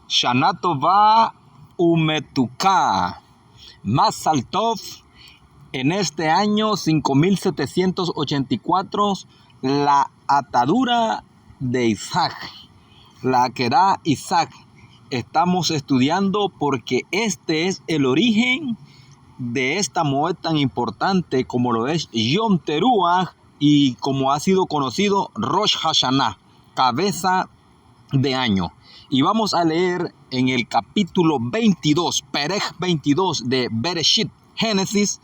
Shana Tova Umetuka. Mazal Tov, en este año 5784, la atadura de Isaac, la que da Isaac. Estamos estudiando porque este es el origen de esta moed tan importante como lo es Yom Teruah y como ha sido conocido Rosh Hashanah, cabeza de año. Y vamos a leer en el capítulo 22, Perej 22 de Bereshit, Génesis,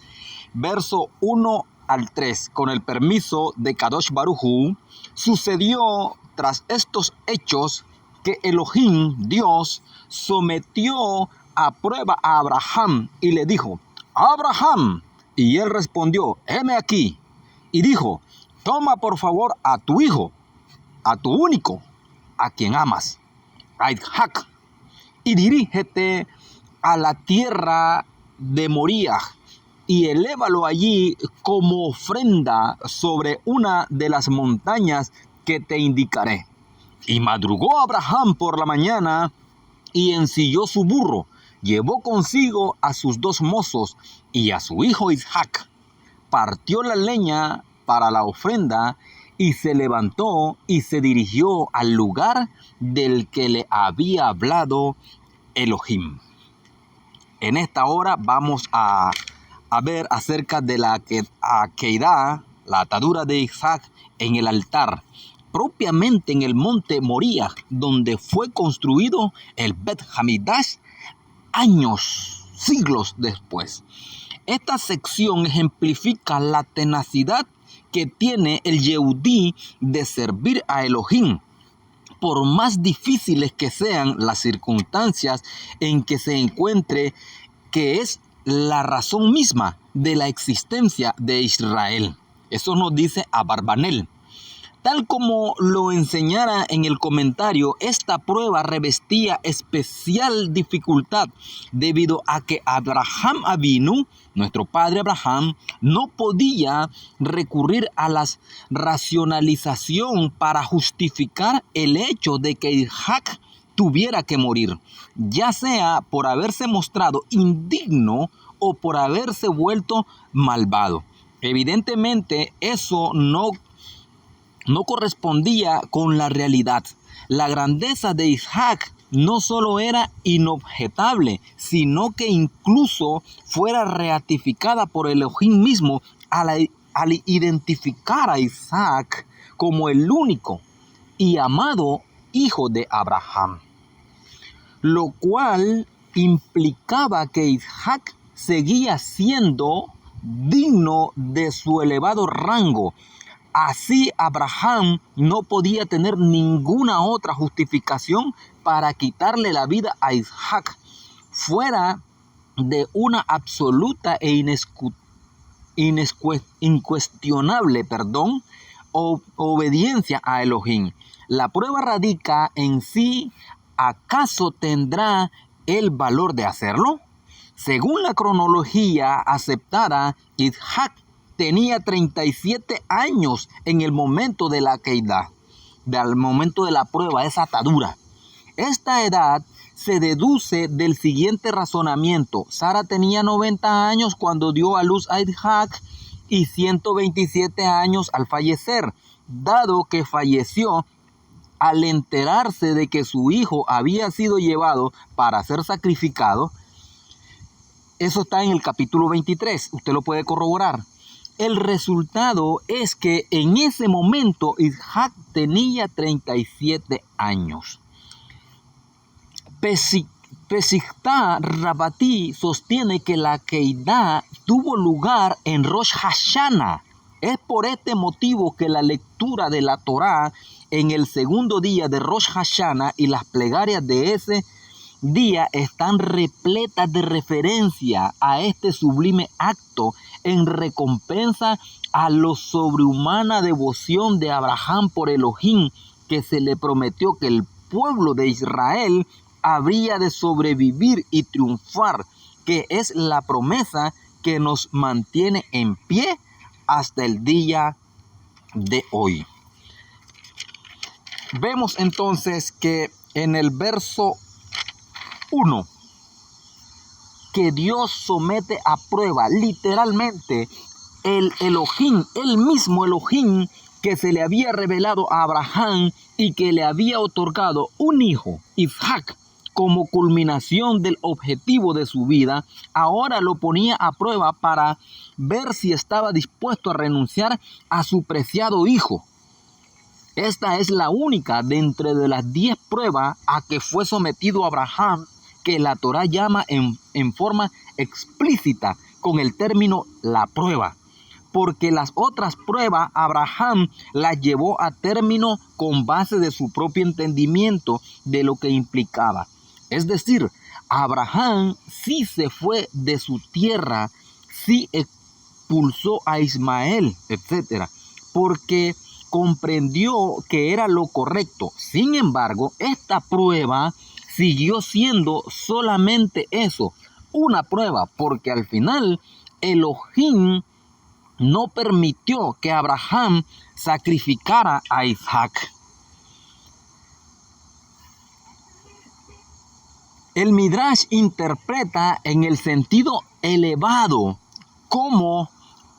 verso 1 al 3. Con el permiso de Kadosh Baruj Hu, sucedió tras estos hechos que Elohim, Dios, sometió a prueba a Abraham y le dijo: Abraham. Y él respondió: heme aquí. Y dijo: toma por favor a tu hijo, a tu único, a quien amas, a Isaac, y dirígete a la tierra de Moría y elévalo allí como ofrenda sobre una de las montañas que te indicaré. Y madrugó Abraham por la mañana y ensilló su burro, llevó consigo a sus dos mozos y a su hijo Isaac, partió la leña para la ofrenda y se levantó y se dirigió al lugar del que le había hablado Elohim. En esta hora vamos a ver acerca de la Akedah, la atadura de Isaac en el altar, propiamente en el monte Moría, donde fue construido el Bet Hamidash siglos después. Esta sección ejemplifica la tenacidad que tiene el Yehudí de servir a Elohim, por más difíciles que sean las circunstancias en que se encuentre, que es la razón misma de la existencia de Israel. Eso nos dice Abarbanel. Tal como lo enseñara en el comentario, esta prueba revestía especial dificultad debido a que Abraham Avinu, nuestro padre Abraham, no podía recurrir a la racionalización para justificar el hecho de que Isaac tuviera que morir, ya sea por haberse mostrado indigno o por haberse vuelto malvado. Evidentemente, eso no correspondía con la realidad. La grandeza de Isaac no solo era inobjetable, sino que incluso fuera ratificada por Elohim mismo al identificar a Isaac como el único y amado hijo de Abraham, lo cual implicaba que Isaac seguía siendo digno de su elevado rango. Así Abraham no podía tener ninguna otra justificación para quitarle la vida a Isaac, fuera de una absoluta e incuestionable obediencia a Elohim. La prueba radica en si acaso tendrá el valor de hacerlo. Según la cronología aceptada, Isaac tenía 37 años en el momento de la Akedah, del momento de la prueba, esa atadura. Esta edad se deduce del siguiente razonamiento. Sara tenía 90 años cuando dio a luz a Isaac y 127 años al fallecer, dado que falleció al enterarse de que su hijo había sido llevado para ser sacrificado. Eso está en el capítulo 23, usted lo puede corroborar. El resultado es que en ese momento Isaac tenía 37 años. Peshiktá Rabatí sostiene que la Akedah tuvo lugar en Rosh Hashanah. Es por este motivo que la lectura de la Torá en el segundo día de Rosh Hashanah y las plegarias de ese día están repletas de referencia a este sublime acto en recompensa a la sobrehumana devoción de Abraham por Elohim, que se le prometió que el pueblo de Israel habría de sobrevivir y triunfar, que es la promesa que nos mantiene en pie hasta el día de hoy. Vemos entonces que en el verso Uno, que Dios somete a prueba literalmente el Elohim, el mismo Elohim que se le había revelado a Abraham y que le había otorgado un hijo, Isaac, como culminación del objetivo de su vida, ahora lo ponía a prueba para ver si estaba dispuesto a renunciar a su preciado hijo. Esta es la única de entre de las 10 pruebas a que fue sometido Abraham, que la Torá llama en forma explícita con el término la prueba, porque las otras pruebas Abraham las llevó a término con base de su propio entendimiento de lo que implicaba. Es decir, Abraham sí se fue de su tierra, sí expulsó a Ismael, etc., porque comprendió que era lo correcto. Sin embargo, esta prueba siguió siendo solamente eso, una prueba, porque al final Elohim no permitió que Abraham sacrificara a Isaac. El Midrash interpreta en el sentido elevado como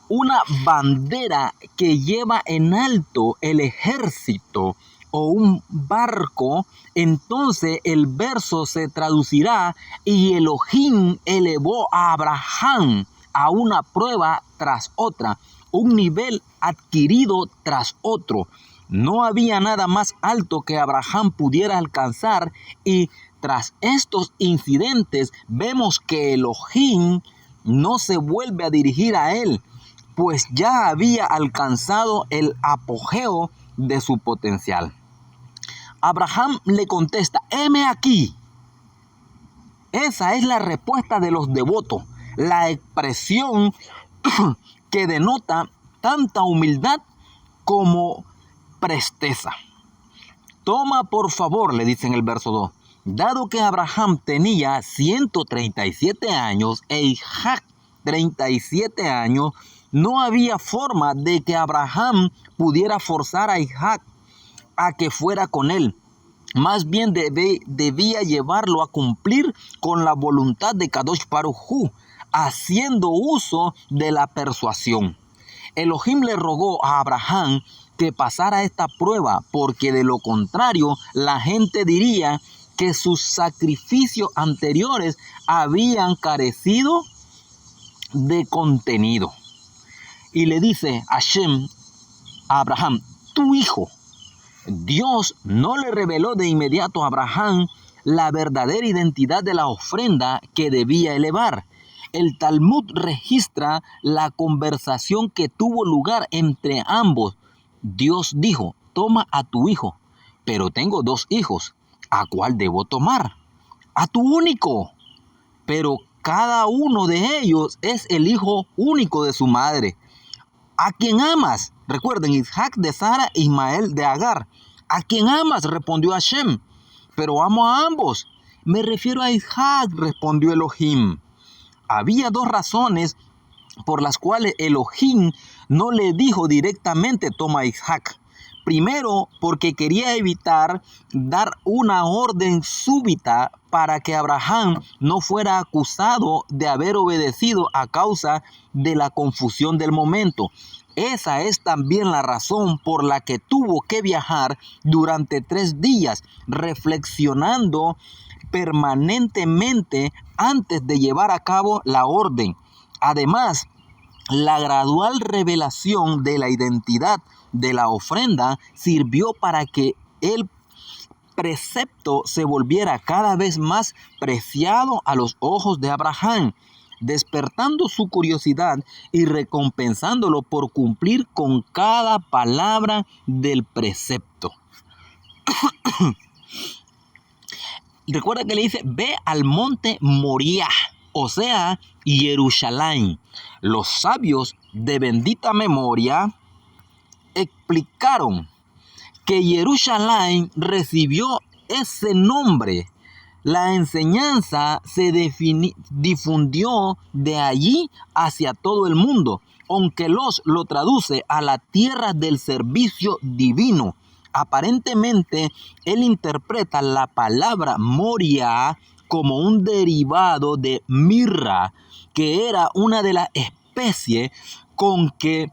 una bandera que lleva en alto el ejército o un barco. Entonces el verso se traducirá: y Elohim elevó a Abraham a una prueba tras otra, un nivel adquirido tras otro. No había nada más alto que Abraham pudiera alcanzar, y tras estos incidentes vemos que Elohim no se vuelve a dirigir a él, pues ya había alcanzado el apogeo de su potencial. Abraham le contesta: heme aquí. Esa es la respuesta de los devotos, la expresión que denota tanta humildad como presteza. Toma por favor, le dice en el verso 2, dado que Abraham tenía 137 años e Isaac 37 años, no había forma de que Abraham pudiera forzar a Isaac a que fuera con él. Más bien debía llevarlo a cumplir con la voluntad de Kadosh Baruj Hu, haciendo uso de la persuasión. Elohim le rogó a Abraham que pasara esta prueba, porque de lo contrario la gente diría que sus sacrificios anteriores habían carecido de contenido. Y le dice Hashem a Abraham: tu hijo. Dios no le reveló de inmediato a Abraham la verdadera identidad de la ofrenda que debía elevar. El Talmud registra la conversación que tuvo lugar entre ambos. Dios dijo: toma a tu hijo, pero tengo 2 hijos, ¿a cuál debo tomar? A tu único, pero cada uno de ellos es el hijo único de su madre. ¿A quién amas? Recuerden, Isaac de Sara, Ismael de Agar. ¿A quién amas? Respondió Hashem. Pero amo a ambos. Me refiero a Isaac, respondió Elohim. Había 2 razones por las cuales Elohim no le dijo directamente: toma a Isaac. Primero, porque quería evitar dar una orden súbita para que Abraham no fuera acusado de haber obedecido a causa de la confusión del momento. Esa es también la razón por la que tuvo que viajar durante 3 días, reflexionando permanentemente antes de llevar a cabo la orden. Además, la gradual revelación de la identidad de la ofrenda sirvió para que el precepto se volviera cada vez más preciado a los ojos de Abraham, despertando su curiosidad y recompensándolo por cumplir con cada palabra del precepto. Recuerda que le dice: ve al monte Moriah, o sea, Jerusalén. Los sabios de bendita memoria explicaron que Jerusalén recibió ese nombre. La enseñanza se difundió de allí hacia todo el mundo, aunque lo traduce a la tierra del servicio divino. Aparentemente, él interpreta la palabra Moriah como un derivado de mirra, que era una de las especies con que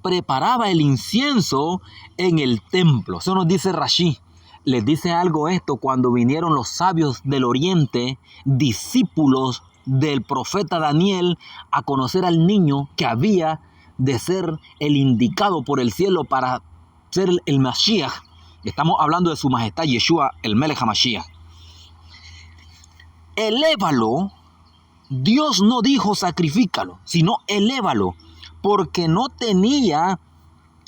preparaba el incienso en el templo. Eso nos dice Rashi. Les dice algo esto cuando vinieron los sabios del oriente, discípulos del profeta Daniel, a conocer al niño que había de ser el indicado por el cielo para ser el Mashiach. Estamos hablando de su majestad Yeshua, el Melech HaMashiach. Elévalo. Dios no dijo sacrifícalo, sino elévalo, porque no tenía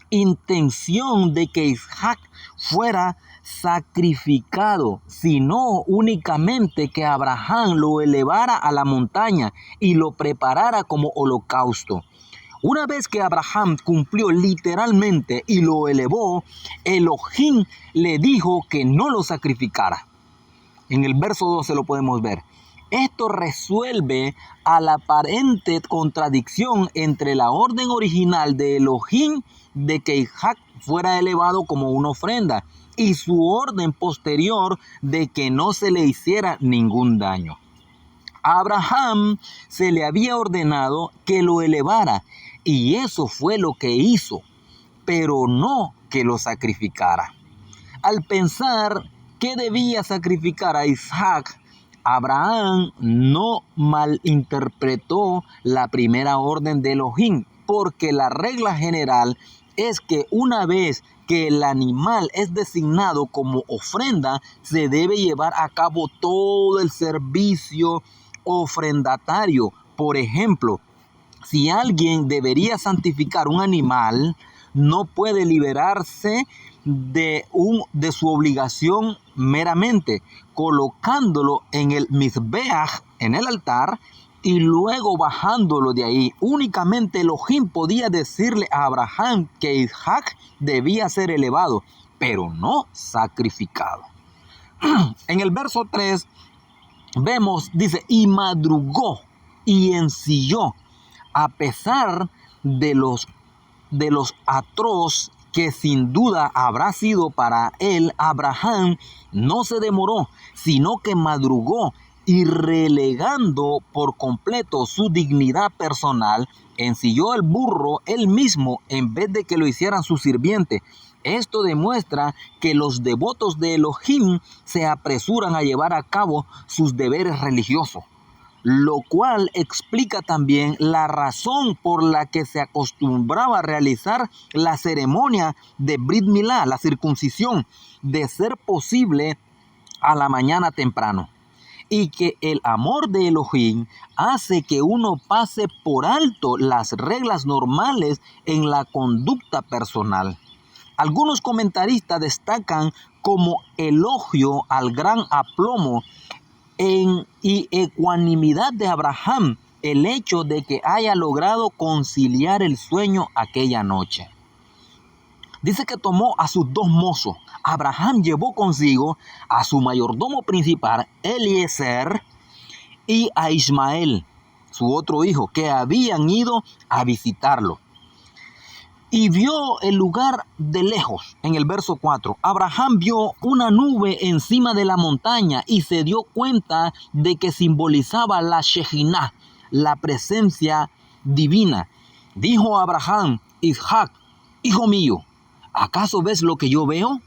intención de que Isaac fuera sacrificado, sino únicamente que Abraham lo elevara a la montaña y lo preparara como holocausto. Una vez que Abraham cumplió literalmente y lo elevó, Elohim le dijo que no lo sacrificara. En el verso 12 lo podemos ver. Esto resuelve a la aparente contradicción entre la orden original de Elohim de que Isaac fuera elevado como una ofrenda y su orden posterior de que no se le hiciera ningún daño. A Abraham se le había ordenado que lo elevara y eso fue lo que hizo, pero no que lo sacrificara. Al pensar que debía sacrificar a Isaac, Abraham no malinterpretó la primera orden de Elohim, porque la regla general es que una vez que el animal es designado como ofrenda, se debe llevar a cabo todo el servicio ofrendatario. Por ejemplo, si alguien debería santificar un animal, no puede liberarse de su obligación meramente colocándolo en el mizbeach, en el altar, y luego bajándolo de ahí. Únicamente Elohim podía decirle a Abraham que Isaac debía ser elevado, pero no sacrificado. En el verso 3 vemos, dice, y madrugó y ensilló, a pesar de los atroz que sin duda habrá sido para él. Abraham no se demoró, sino que madrugó y, relegando por completo su dignidad personal, ensilló el burro él mismo en vez de que lo hicieran su sirviente. Esto demuestra que los devotos de Elohim se apresuran a llevar a cabo sus deberes religiosos, lo cual explica también la razón por la que se acostumbraba a realizar la ceremonia de Brit Milá, la circuncisión, de ser posible a la mañana temprano, y que el amor de Elohim hace que uno pase por alto las reglas normales en la conducta personal. Algunos comentaristas destacan como elogio al gran aplomo y ecuanimidad de Abraham el hecho de que haya logrado conciliar el sueño aquella noche. Dice que tomó a sus dos mozos. Abraham llevó consigo a su mayordomo principal, Eliezer, y a Ismael, su otro hijo, que habían ido a visitarlo. Y vio el lugar de lejos. En el verso 4, Abraham vio una nube encima de la montaña y se dio cuenta de que simbolizaba la Shejinah, la presencia divina. Dijo Abraham: Isaac, hijo mío, ¿acaso ves lo que yo veo?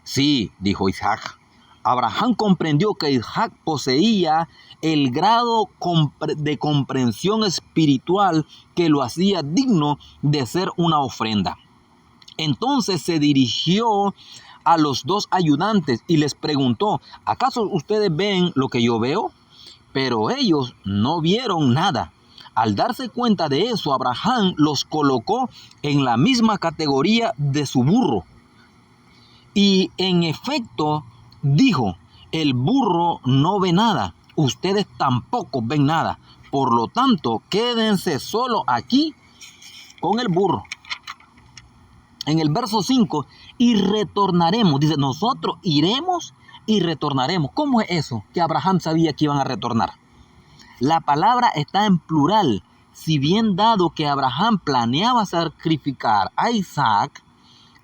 Sí, dijo Isaac. Abraham comprendió que Isaac poseía el grado de comprensión espiritual que lo hacía digno de ser una ofrenda. Entonces se dirigió a los dos ayudantes y les preguntó: ¿acaso ustedes ven lo que yo veo? Pero ellos no vieron nada. Al darse cuenta de eso, Abraham los colocó en la misma categoría de su burro. Y en efecto, dijo: el burro no ve nada, ustedes tampoco ven nada. Por lo tanto, quédense solo aquí con el burro. En el verso 5, y retornaremos. Dice, nosotros iremos y retornaremos. ¿Cómo es eso? Que Abraham sabía que iban a retornar. La palabra está en plural. Si bien dado que Abraham planeaba sacrificar a Isaac,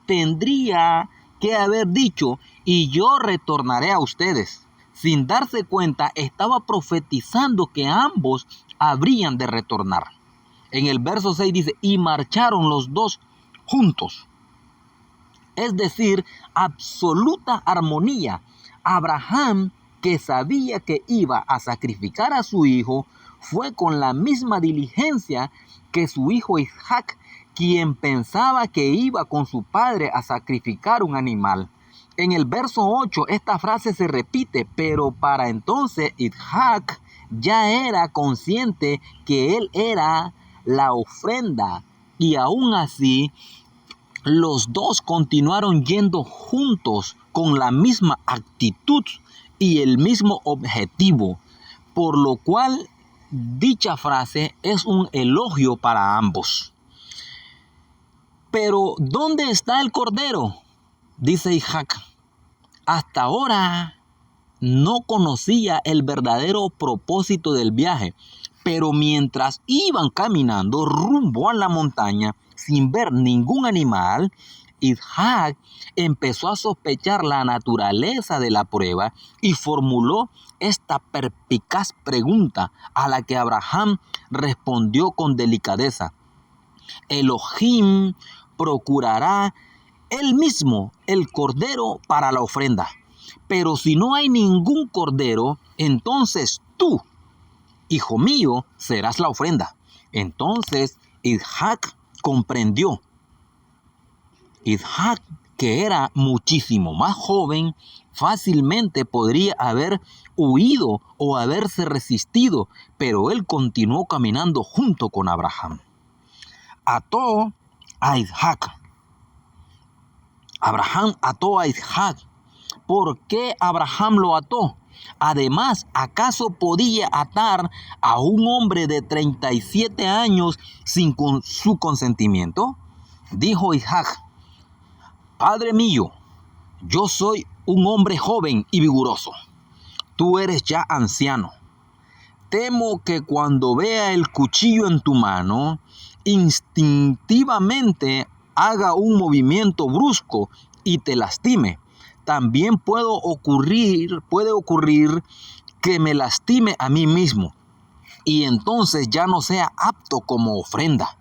tendría que haber dicho: y yo retornaré a ustedes. sin darse cuenta, estaba profetizando que ambos habrían de retornar. En el verso 6 dice, y marcharon los dos juntos. Es decir, absoluta armonía. Abraham, que sabía que iba a sacrificar a su hijo, fue con la misma diligencia que su hijo Isaac, quien pensaba que iba con su padre a sacrificar un animal. En el verso 8 esta frase se repite, pero para entonces Isaac ya era consciente que él era la ofrenda, y aún así los dos continuaron yendo juntos con la misma actitud y el mismo objetivo, por lo cual dicha frase es un elogio para ambos. Pero ¿dónde está el cordero?, dice Isaac. Hasta ahora no conocía el verdadero propósito del viaje, pero mientras iban caminando rumbo a la montaña sin ver ningún animal, Isaac empezó a sospechar la naturaleza de la prueba y formuló esta perspicaz pregunta, a la que Abraham respondió con delicadeza: Elohim procurará él mismo el cordero para la ofrenda. Pero si no hay ningún cordero, entonces tú, hijo mío, serás la ofrenda. Entonces Isaac comprendió. Isaac, que era muchísimo más joven, fácilmente podría haber huido o haberse resistido, pero él continuó caminando junto con Abraham. Ató a Isaac. Abraham ató a Isaac. ¿Por qué Abraham lo ató? Además, ¿acaso podía atar a un hombre de 37 años sin su consentimiento? Dijo Isaac: Padre mío, yo soy un hombre joven y vigoroso. Tú eres ya anciano. Temo que cuando vea el cuchillo en tu mano, instintivamente haga un movimiento brusco y te lastime. También puede ocurrir que me lastime a mí mismo y entonces ya no sea apto como ofrenda.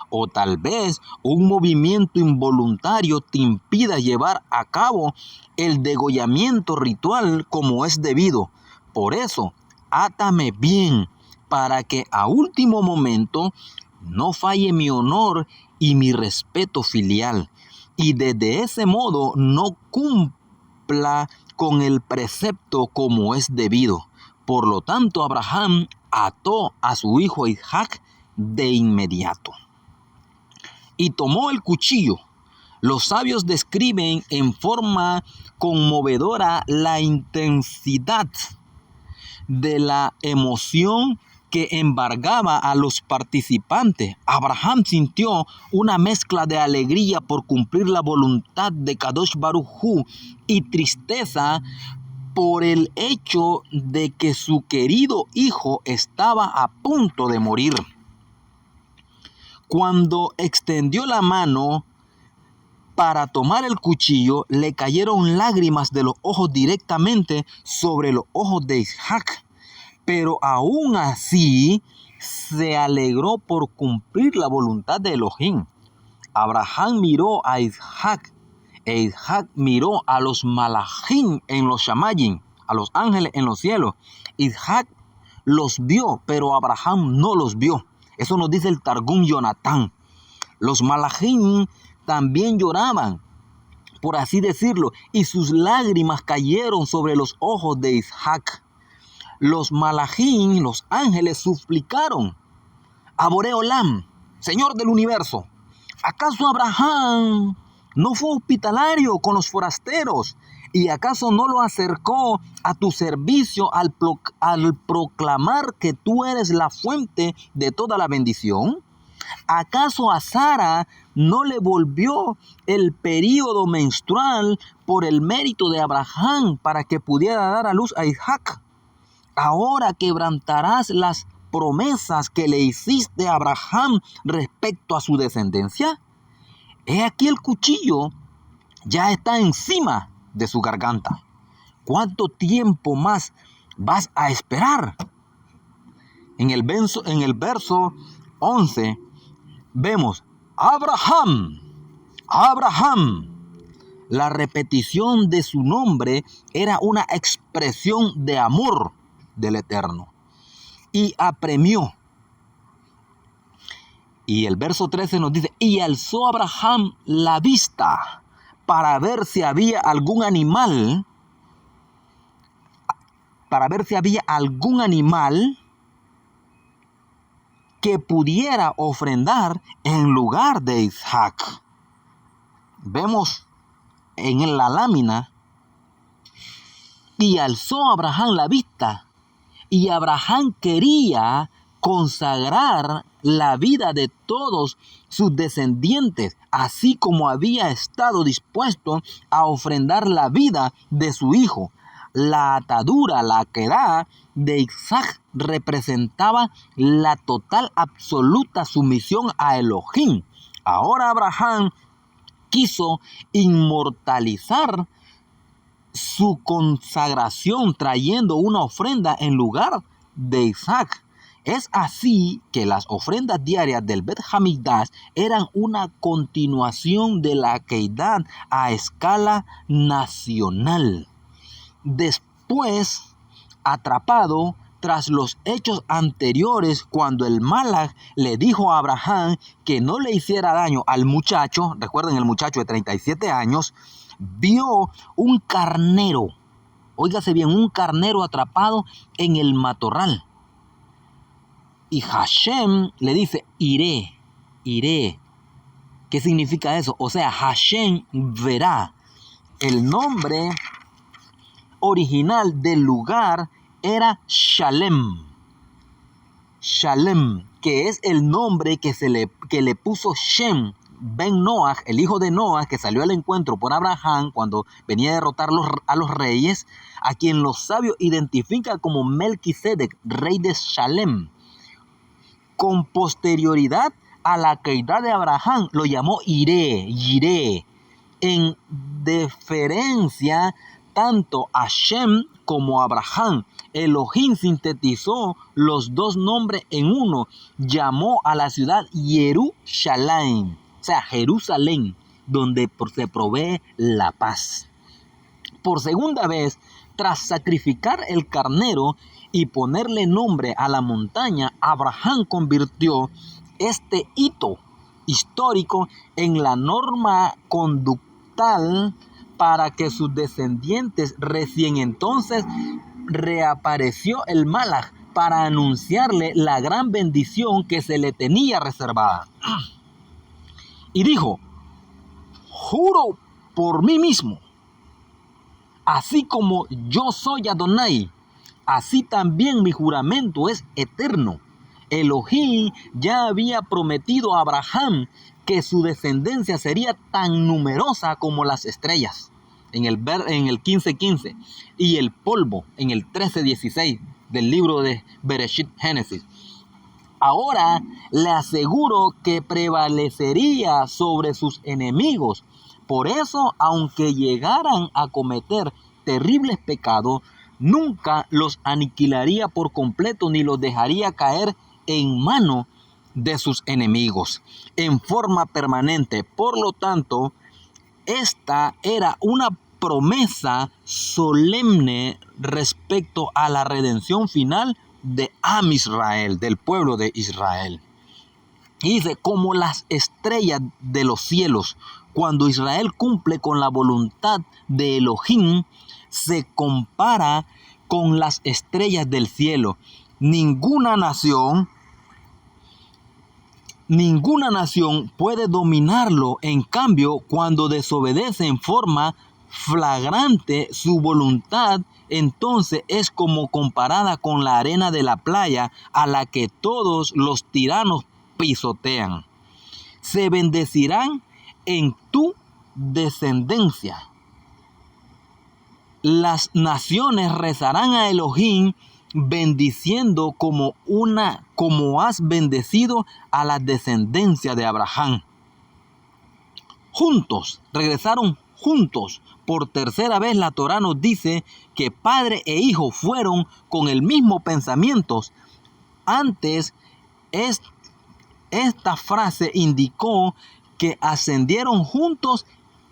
O tal vez un movimiento involuntario te impida llevar a cabo el degollamiento ritual como es debido. Por eso, átame bien para que a último momento no falle mi honor y mi respeto filial, y desde ese modo no cumpla con el precepto como es debido. Por lo tanto, Abraham ató a su hijo Isaac de inmediato y tomó el cuchillo. Los sabios describen en forma conmovedora la intensidad de la emoción que embargaba a los participantes. Abraham sintió una mezcla de alegría por cumplir la voluntad de Kadosh Baruj Hu y tristeza por el hecho de que su querido hijo estaba a punto de morir. Cuando extendió la mano para tomar el cuchillo, le cayeron lágrimas de los ojos directamente sobre los ojos de Isaac. Pero aún así se alegró por cumplir la voluntad de Elohim. Abraham miró a Isaac e Isaac miró a los malachim en los shamayim, a los ángeles en los cielos. Isaac los vio, pero Abraham no los vio. Eso nos dice el Targum Jonatán. Los malachim también lloraban, por así decirlo, y sus lágrimas cayeron sobre los ojos de Isaac. Los malachim, los ángeles, suplicaron a Boreolam, Señor del universo: ¿acaso Abraham no fue hospitalario con los forasteros? ¿Y acaso no lo acercó a tu servicio al proclamar que tú eres la fuente de toda la bendición? ¿Acaso a Sara no le volvió el período menstrual por el mérito de Abraham para que pudiera dar a luz a Isaac? Ahora quebrantarás las promesas que le hiciste a Abraham respecto a su descendencia. He aquí el cuchillo ya está encima de su garganta. ¿cuánto tiempo más vas a esperar? En el verso 11 vemos, Abraham. La repetición de su nombre era una expresión de amor del Eterno. Y apremió. Y el verso 13 nos dice, y alzó Abraham la vista para ver si había algún animal, que pudiera ofrendar en lugar de Isaac. Vemos en la lámina, y alzó Abraham la vista, y Abraham quería consagrar la vida de todos sus descendientes, así como había estado dispuesto a ofrendar la vida de su hijo. La atadura, la quedá de Isaac representaba la total, absoluta sumisión a Elohim. Ahora Abraham quiso inmortalizar su consagración trayendo una ofrenda en lugar de Isaac. Es así que las ofrendas diarias del Bet Hamikdash eran una continuación de la Akedah a escala nacional. Después, atrapado tras los hechos anteriores, cuando el Malach le dijo a Abraham que no le hiciera daño al muchacho, recuerden el muchacho de 37 años, vio un carnero, óigase bien, un carnero atrapado en el matorral. Y Hashem le dice, iré. ¿Qué significa eso? O sea, Hashem verá. El nombre original del lugar era Shalem, que es el nombre que le puso Shem ben Noach, el hijo de Noach, que salió al encuentro por Abraham cuando venía a derrotar a los reyes, a quien los sabios identifican como Melquisedec, rey de Shalem. Con posterioridad a la caída de Abraham, lo llamó Yireh, en deferencia tanto a Shem como a Abraham. Elohim sintetizó los dos nombres en uno, llamó a la ciudad Yerushalayim, o sea, Jerusalén, donde se provee la paz. Por segunda vez, tras sacrificar el carnero y ponerle nombre a la montaña, Abraham convirtió este hito histórico en la norma conductal para que sus descendientes. Recién entonces reapareció el Malach para anunciarle la gran bendición que se le tenía reservada. Y dijo, juro por mí mismo, así como yo soy Adonai, así también mi juramento es eterno. Elohim ya había prometido a Abraham que su descendencia sería tan numerosa como las estrellas, en el 15:15, y el polvo, en el 13:16 del libro de Bereshit, Génesis. Ahora le aseguro que prevalecería sobre sus enemigos. Por eso, aunque llegaran a cometer terribles pecados, nunca los aniquilaría por completo ni los dejaría caer en mano de sus enemigos en forma permanente. Por lo tanto, esta era una promesa solemne respecto a la redención final de Am Israel, del pueblo de Israel. Y dice, como las estrellas de los cielos, cuando Israel cumple con la voluntad de Elohim, se compara con las estrellas del cielo. Ninguna nación puede dominarlo. En cambio, cuando desobedece en forma flagrante su voluntad, entonces es como comparada con la arena de la playa a la que todos los tiranos pisotean. Se bendecirán en tu descendencia. Las naciones rezarán a Elohim bendiciendo como has bendecido a la descendencia de Abraham. Regresaron juntos. Por tercera vez la Torá nos dice que padre e hijo fueron con el mismo pensamiento. Antes, esta frase indicó que ascendieron juntos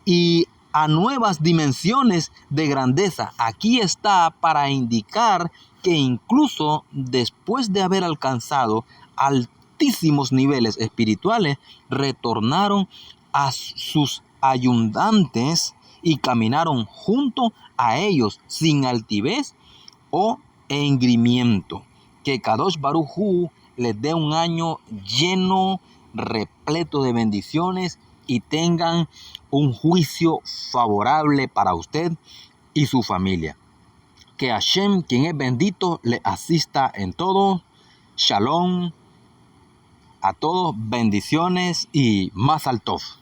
y a nuevas dimensiones de grandeza. Aquí está para indicar que incluso después de haber alcanzado altísimos niveles espirituales, retornaron a sus ayudantes y caminaron junto a ellos sin altivez o engrimiento. Que Kadosh Baruj Hu les dé un año lleno, repleto de bendiciones y tengan un juicio favorable para usted y su familia. Que Hashem, quien es bendito, le asista en todo. Shalom a todos, bendiciones y Mazal Tov.